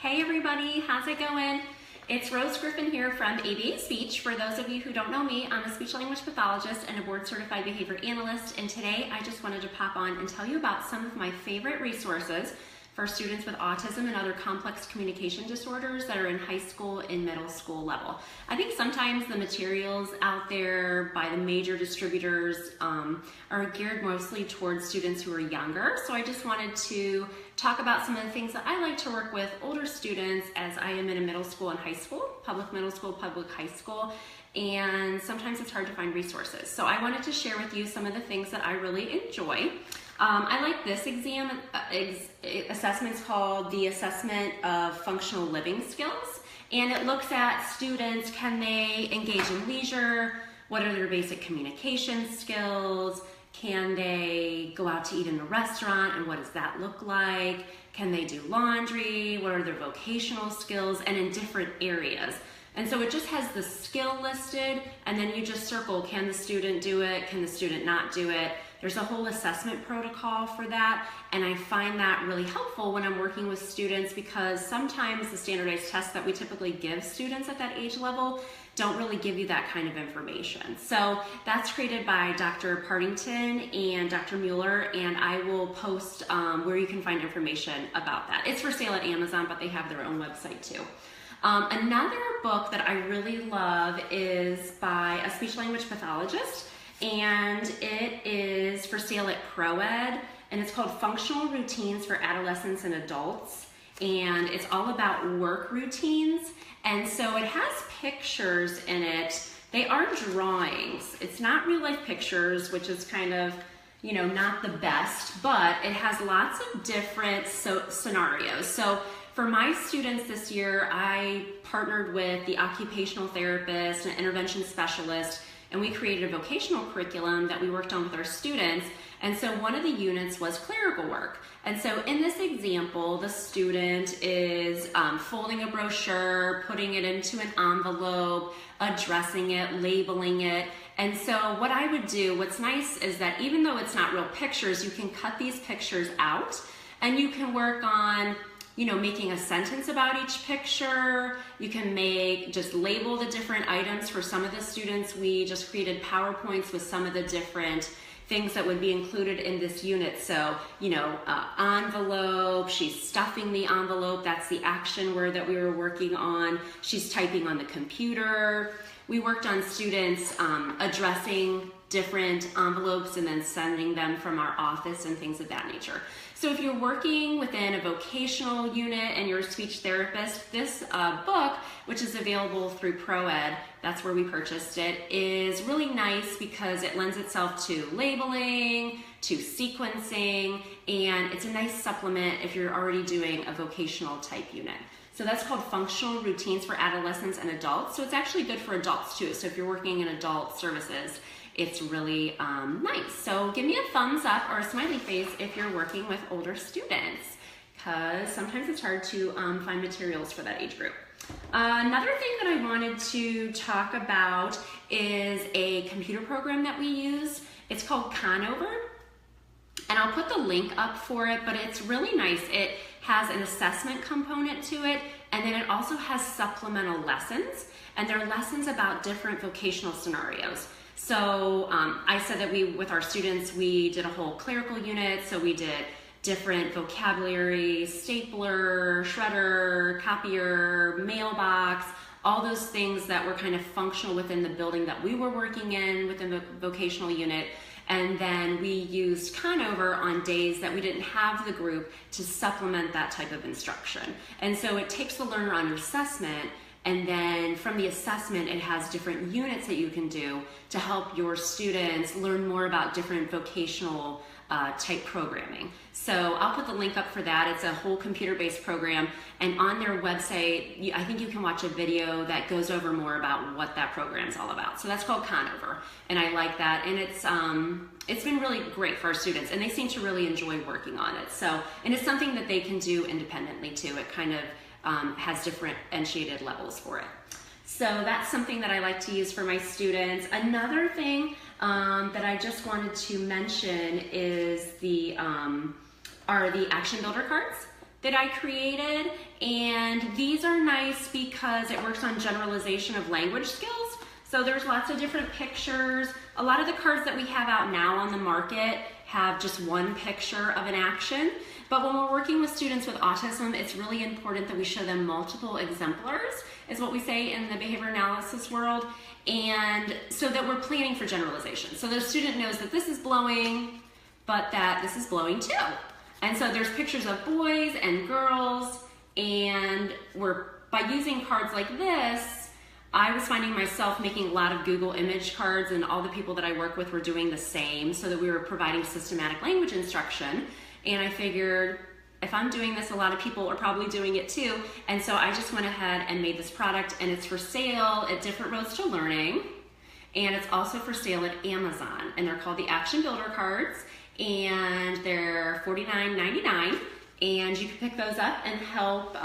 Hey everybody, how's it going? It's Rose Griffin here from ABA Speech. For those of you who don't know me, I'm a speech language pathologist and a board certified behavior analyst, and today I just wanted to pop on and tell you about some of my favorite resources for students with autism and other complex communication disorders that are in high school and middle school level. I think sometimes the materials out there by the major distributors are geared mostly towards students who are younger, so I just wanted to talk about some of the things that I like to work with older students, as I am in a middle school and high school, public middle school, public high school, and sometimes it's hard to find resources. So I wanted to share with you some of the things that I really enjoy. I like this assessment's called the Assessment of Functional Living Skills, and it looks at students, can they engage in leisure, what are their basic communication skills, can they go out to eat in a restaurant and what does that look like, can they do laundry, what are their vocational skills, and in different areas. And so it just has the skill listed, and then you just circle, can the student do it, can the student not do it. There's a whole assessment protocol for that, and I find that really helpful when I'm working with students, because sometimes the standardized tests that we typically give students at that age level don't really give you that kind of information. So that's created by Dr. Partington and Dr. Mueller, and I will post where you can find information about that. It's for sale at Amazon, but they have their own website too. Another book that I really love is by a speech language pathologist, and it is for sale at ProEd, and it's called Functional Routines for Adolescents and Adults, and it's all about work routines. And so it has pictures in it. They are drawings. It's not real life pictures, which is kind of, you know, not the best, but it has lots of different scenarios. So for my students this year, I partnered with the occupational therapist and intervention specialist, and we created a vocational curriculum that we worked on with our students. And so one of the units was clerical work. And so in this example, the student is folding a brochure, putting it into an envelope, addressing it, labeling it. And so what I would do, what's nice is that even though it's not real pictures, you can cut these pictures out and you can work on, you know, making a sentence about each picture. You can just label the different items. For some of the students, we just created PowerPoints with some of the different things that would be included in this unit. So, you know, envelope, she's stuffing the envelope, that's the action word that we were working on. She's typing on the computer. We worked on students addressing different envelopes and then sending them from our office and things of that nature. So if you're working within a vocational unit and you're a speech therapist, this book, which is available through ProEd, that's where we purchased it, is really nice because it lends itself to labeling, to sequencing, and it's a nice supplement if you're already doing a vocational type unit. So that's called Functional Routines for Adolescents and Adults. So it's actually good for adults too. So if you're working in adult services, it's really nice. So give me a thumbs up or a smiley face if you're working with older students, because sometimes it's hard to find materials for that age group. Another thing that I wanted to talk about is a computer program that we use. It's called Conover, and I'll put the link up for it, but it's really nice. It has an assessment component to it, and then it also has supplemental lessons, and they're lessons about different vocational scenarios. So I said that with our students, we did a whole clerical unit, so we did different vocabulary, stapler, shredder, copier, mailbox, all those things that were kind of functional within the building that we were working in within the vocational unit. And then we used Conover on days that we didn't have the group to supplement that type of instruction. And so it takes the learner under assessment, and then from the assessment, it has different units that you can do to help your students learn more about different vocational type programming. So I'll put the link up for that. It's a whole computer-based program, and on their website, I think you can watch a video that goes over more about what that program's all about. So that's called Conover, and I like that, and it's been really great for our students, and they seem to really enjoy working on it. So, and it's something that they can do independently too. It kind of has differentiated levels for it. So that's something that I like to use for my students. Another thing that I just wanted to mention is the Action Builder cards. that I created, and these are nice because it works on generalization of language skills. So there's lots of different pictures. A lot of the cards that we have out now on the market have just one picture of an action. But when we're working with students with autism, it's really important that we show them multiple exemplars, is what we say in the behavior analysis world, and so that we're planning for generalization. So the student knows that this is blowing, but that this is blowing too. And so there's pictures of boys and girls, and by using cards like this, I was finding myself making a lot of Google image cards, and all the people that I work with were doing the same, so that we were providing systematic language instruction. And I figured, if I'm doing this, a lot of people are probably doing it too. And so I just went ahead and made this product, and it's for sale at Different Roads to Learning. And it's also for sale at Amazon. And they're called the Action Builder cards, and they're $49.99. And you can pick those up and help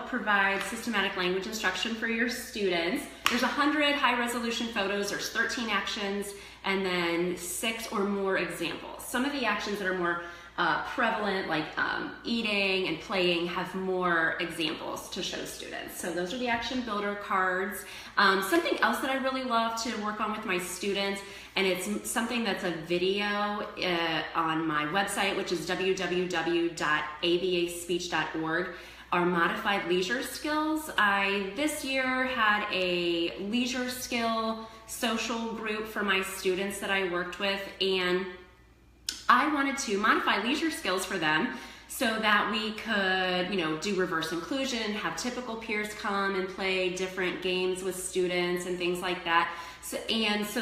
provide systematic language instruction for your students. There's 100 high resolution photos, there's 13 actions, and then 6 or more examples. Some of the actions that are more prevalent, like eating and playing, have more examples to show students. So those are the Action Builder cards. Something else that I really love to work on with my students, and it's something that's a video on my website, which is www.abaspeech.org, are modified leisure skills. I this year had a leisure skill social group for my students that I worked with, and I wanted to modify leisure skills for them so that we could, do reverse inclusion, have typical peers come and play different games with students and things like that. So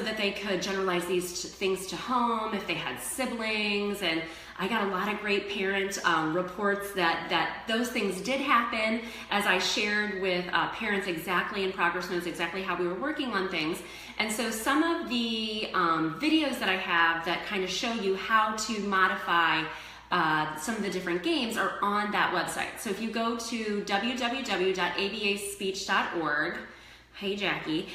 that they could generalize these things to home if they had siblings. And I got a lot of great parent reports that those things did happen, as I shared with parents exactly, and Progress Notes exactly how we were working on things. And so some of the videos that I have that kind of show you how to modify some of the different games are on that website. So if you go to www.abaspeech.org, hey Jackie,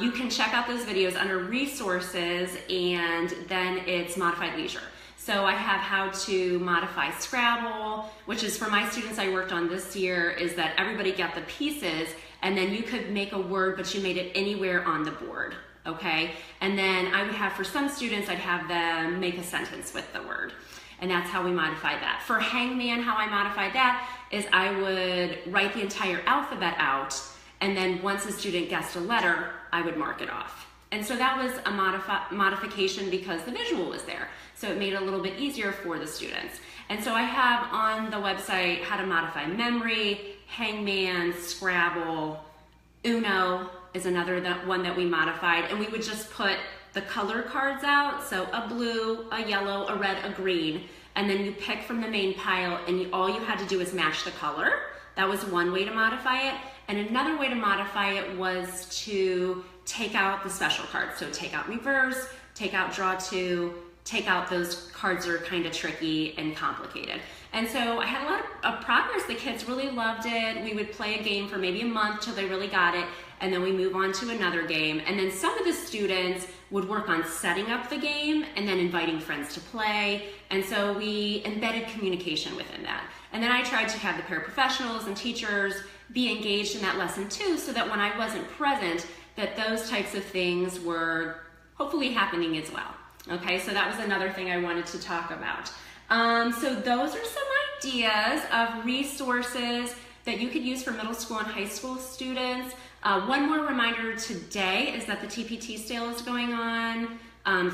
you can check out those videos under resources, and then it's modified leisure. So I have how to modify Scrabble, which is for my students I worked on this year, is that everybody got the pieces, and then you could make a word, but you made it anywhere on the board, okay? And then I would have, for some students, I'd have them make a sentence with the word. And that's how we modify that. For Hangman, how I modified that is I would write the entire alphabet out, and then once a student guessed a letter, I would mark it off. And so that was a modification because the visual was there. So it made it a little bit easier for the students. And so I have on the website how to modify memory, Hangman, Scrabble, Uno is another one that we modified. And we would just put the color cards out. So a blue, a yellow, a red, a green. And then you pick from the main pile, and all you had to do was match the color. That was one way to modify it. And another way to modify it was to take out the special cards. So take out reverse, take out draw two, take out those cards that are kind of tricky and complicated. And so I had a lot of progress. The kids really loved it. We would play a game for maybe a month till they really got it, and then we move on to another game. And then some of the students would work on setting up the game and then inviting friends to play. And so we embedded communication within that. And then I tried to have the paraprofessionals and teachers be engaged in that lesson too, so that when I wasn't present, that those types of things were hopefully happening as well. Okay, so that was another thing I wanted to talk about. So those are some ideas of resources that you could use for middle school and high school students. One more reminder today is that the TPT sale is going on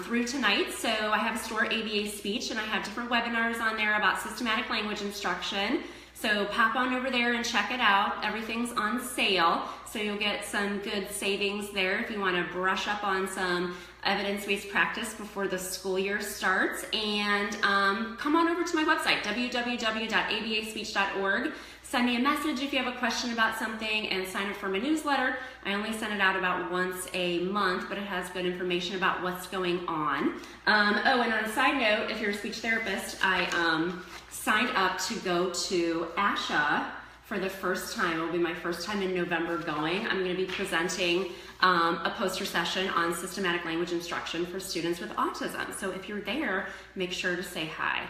through tonight. So I have a store, ABA Speech, and I have different webinars on there about systematic language instruction. So pop on over there and check it out. Everything's on sale, so you'll get some good savings there if you want to brush up on some evidence-based practice before the school year starts. And come on over to my website, www.abaspeech.org. Send me a message if you have a question about something, and sign up for my newsletter. I only send it out about once a month, but it has good information about what's going on. And on a side note, if you're a speech therapist, I signed up to go to ASHA for the first time. It will be my first time in November going. I'm going to be presenting a poster session on systematic language instruction for students with autism. So if you're there, make sure to say hi.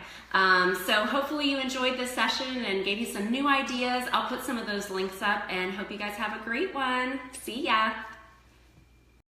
So hopefully you enjoyed this session and gave you some new ideas. I'll put some of those links up and hope you guys have a great one. See ya.